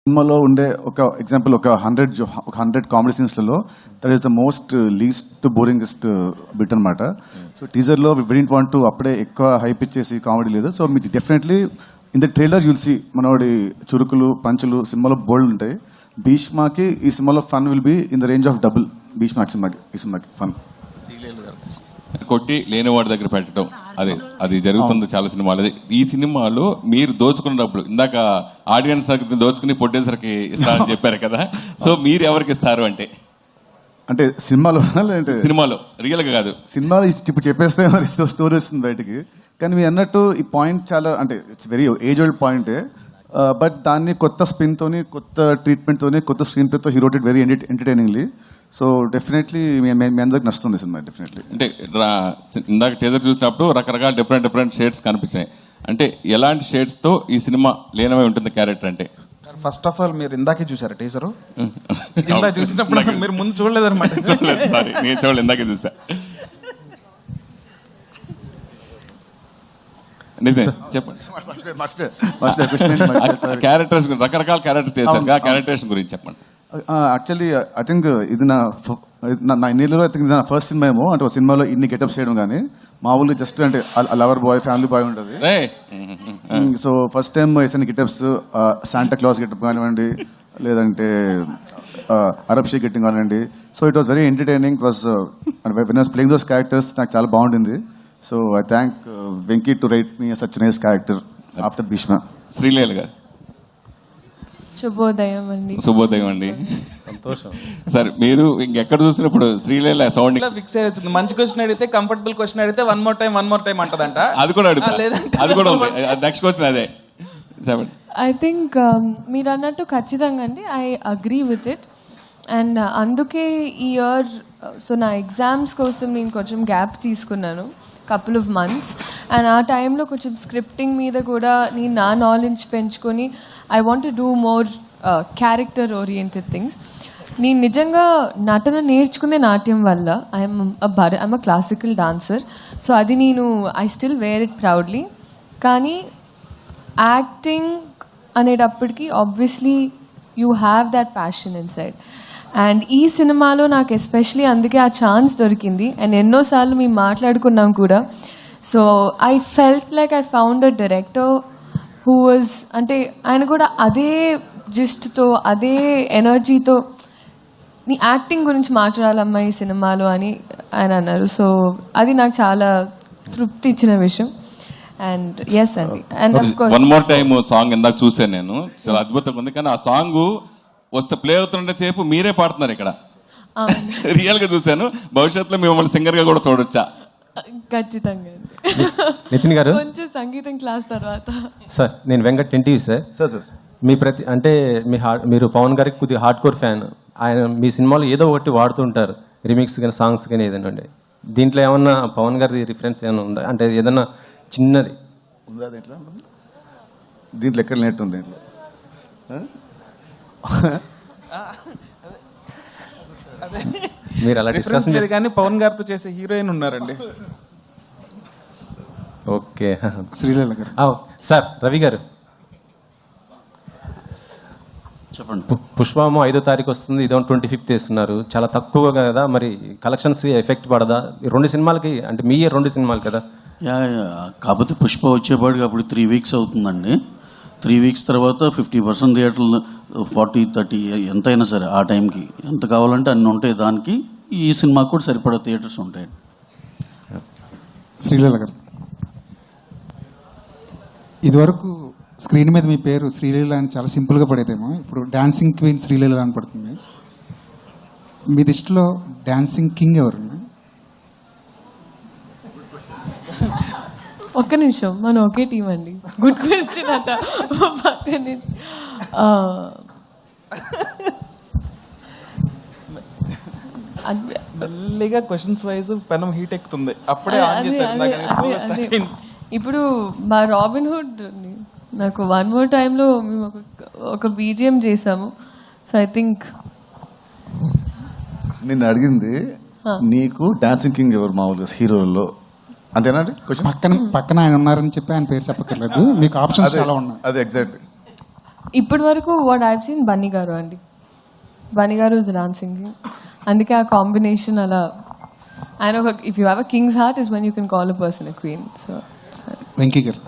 సినిమాలో ఉండే ఒక ఎగ్జాంపుల్ ఒక 100 కామెడీ సీన్స్లలో that is the most least boringest bit అనమాట. సో టీజర్లో వి డిడ్ంట్ వాంట్ టు అప్పుడే ఎక్కువ హైప్ ఇచ్చేసి కామెడీ లేదు. సో మీకు definitely in the trailer you'll see మనోడి చురుకులు పంచులు సినిమాలో బోల్డ్ ఉంటాయి. భీష్మాకి ఈ సినిమాలో fun will be in the range of double భీష్మాకి ఈ సినిమాకి ఫన్. కొట్టి లేనివాడి దగ్గర పెట్టడం అది జరుగుతుంది చాలా సినిమాలు. ఈ సినిమాలో మీరు దోచుకున్నప్పుడు ఇందాక ఆడియన్స్ దగ్గర దోచుకుని ప్రొడ్యూసర్కి ఇస్తారని చెప్పారు కదా, సో మీరు ఎవరికి ఇస్తారు అంటే సినిమాలో రియల్ గా కాదు, సినిమాలో ఇప్పుడు చెప్పేస్తే మరి స్టోరీ వస్తుంది బయటికి. కానీ మీరు అన్నట్టు ఈ పాయింట్ చాలా అంటే ఇట్స్ వెరీ ఏజ్ ఓల్డ్ పాయింటే, బట్ దాన్ని కొత్త స్పిన్ తోని కొత్త ట్రీట్మెంట్ తోని కొత్త స్క్రీన్ ప్లే తో he wrote it very entertainingly. So definitely మీ అందరికి నచ్చుతుంది సినిమా డెఫినెట్లీ. అంటే ఇందాక టీజర్ చూసినప్పుడు రకరకాల డిఫరెంట్ షేడ్స్ కనిపించాయి. అంటే ఎలాంటి షేడ్స్ తో ఈ సినిమా లీనమై ఉంటుంది క్యారెక్టర్ అంటే? ఫస్ట్ ఆఫ్ ఆల్ మీరు ఇందాకే చూసారా టీజరు? ఇందాక చూసినప్పుడు మీరు ముందు చూడలేదన్నమాట. సారీ, నేను చూడలేదు, ఇందాకే చూసా. క్యారెక్టర్స్ రకరకాల క్యారెక్టర్స్ చేశారు, క్యారెక్టర్స్ గురించి చెప్పండి. యాక్చువల్లీ ఐ థింక్ ఇది నా ఇన్నిలో ఐ థింక్ ఇది నా ఫస్ట్ సినిమా ఏమో. అంటే ఒక సినిమాలో ఇన్ని గెటప్స్ చేయడం కానీ మామూలు జస్ట్ అంటే లవర్ బాయ్ ఫ్యామిలీ బాయ్ ఉంటుంది. సో ఫస్ట్ టైం వేసిన గెటప్స్ శాంటా క్లాస్ గెటప్ కానివ్వండి, లేదంటే అరబ్ షేక్ గెట్టింగ్ కానివ్వండి. So it was very entertaining. It was when I was playing those characters నాకు చాలా బాగుంటుంది. So I thank Venky to write me such nice character after Bheeshma. Sreeleela garu శుభోదయం అండి. సంతోషం సార్. మీరు ఇంకెక్కడ చూసినప్పుడు శ్రీలీల సౌండ్ ఫిక్స్ అవుతుంది. మంచి క్వశ్చన్ అడిగితే కంఫర్టబుల్ క్వశ్చన్ అడిగితే వన్ మోర్ టైం అంటదంట. అది కూడా ఉంది. నెక్స్ట్ క్వశ్చన్ అదే. ఐ థింక్ మీరు అన్నట్టు ఖచ్చితంగా అండి, I agree with it. And అందుకే ఈ ఇయర్ సో నా ఎగ్జామ్స్ కోసం నేను కొంచెం గ్యాప్ తీసుకున్నాను, couple of months. అండ్ ఆ టైంలో కొంచెం స్క్రిప్టింగ్ మీద కూడా నేను నా నాలెడ్జ్ పెంచుకొని I want to do more character oriented things. నేను నిజంగా నటన నేర్చుకునే నాట్యం వల్ల I'm a classical dancer. So అది నేను I still wear it proudly. కానీ యాక్టింగ్ అనేటప్పటికీ obviously you have that passion inside. And ఈ సినిమాలో నాకు ఎస్పెషలీ అందుకే ఆ ఛాన్స్ దొరికింది. అండ్ ఎన్నోసార్లు మేము మాట్లాడుకున్నాం కూడా. So I felt like I found a director who was అంటే ఆయన కూడా అదే జిస్ట్తో అదే ఎనర్జీతో నీ యాక్టింగ్ గురించి మాట్లాడాలమ్మా ఈ సినిమాలో అని ఆయన అన్నారు. సో అది నాకు చాలా తృప్తి ఇచ్చిన విషయం. అండ్ ఎస్ అండి. And of course one more time song ఇందాక చూసాను నేను, చాలా అద్భుతంగా ఉంది. కానీ ఆ సాంగ్ వస్తే ప్లే అవుతుండే సేపు మీరే పాడుతున్నారు ఇక్కడ, రియల్ గా చూశాను. భవిష్యత్తులో మిమ్మల్ని సింగర్ గా కూడా చూడొచ్చా? ఖచ్చితంగా. నితిన్ గారు కొంచెం సంగీతం క్లాస్ తర్వాత. సార్ నేను వెంకట్ ఎన్టీవీ సార్. సార్ మీ అంటే మీరు పవన్ గారికి కొద్దిగా హార్డ్ కోర్ ఫ్యాన్. ఆయన మీ సినిమాలో ఏదో ఒకటి వాడుతుంటారు, రిమిక్స్ కానీ సాంగ్స్ కానీ ఏదైనా అండి. దీంట్లో ఏమన్నా పవన్ గారి రిఫరెన్స్ ఏమైనా ఉందా? అంటే ఏదన్నా చిన్నది ఉందా దీంట్లో ఎక్కడ నెట్ ఉంది? మీరు అలా డిస్కస్ లేదు కానీ పవన్ గారితో చేసే హీరోయిన్ ఉన్నారండి. ఓకే శ్రీలీల గారు. సార్ రవి గారు చెప్పండి. పుష్పము 5వ తారీఖు వస్తుంది, ఇదో 25th వేస్తున్నారు. చాలా తక్కువ కదా, మరి కలెక్షన్స్ ఎఫెక్ట్ పడదా? 2 సినిమాలకి అంటే మీ 2 సినిమాలు కదా. కాకపోతే పుష్ప వచ్చేపాటికి అప్పుడు 3 weeks అవుతుందండి. 3 weeks తర్వాత 50% థియేటర్లు 40-30 ఎంతైనా సరే ఆ టైంకి ఎంత కావాలంటే అన్ని ఉంటాయి. దానికి ఈ సినిమాకి కూడా సరిపడా థియేటర్స్ ఉంటాయి. శ్రీలీల గారు, ఇదివరకు స్క్రీన్ మీద మీ పేరు శ్రీలీల అని చాలా సింపుల్గా పడేదేమో, ఇప్పుడు డాన్సింగ్ క్వీన్ శ్రీలీల అని పడుతుంది. మీ దృష్టిలో డాన్సింగ్ కింగ్ ఎవరండి? ఒక్క నిమిషం, మనం ఒకే టీం అండి. గుడ్ క్వశ్చన్ అట. మెల్లిగా క్వశ్చన్స్ వైజ్ పెనం హీట్ ఎక్కుతుంది. అప్పుడే ఇప్పుడు మా రాబిన్ హుడ్ నాకు వన్ మోర్ టైంలో మేము ఒక బీజిఎం చేసాము. సో ఐ థింక్ నిన్ను అడిగింది నీకు డాన్సింగ్ కింగ్ ఎవరు మామూలుగా హీరోల్లో అంతేనండి? పక్కన ఆయన ఉన్నారని చెప్పి ఆయన పేరు చెప్పక్కర్లేదు, మీకు ఆప్షన్స్ చాలా ఉన్నాయి. అది ఎగ్జాక్ట్. ఇప్పటి వరకు వాట్ ఐవ్ సీన్ బన్నీ గారు అండి. బన్నీ గారు ఇస్ డాన్సింగ్, అందుకే ఆ కాంబినేషన్ అలా. ఆయన ఒక if you have a king's heart is when you can call a person a queen. So Venky గారు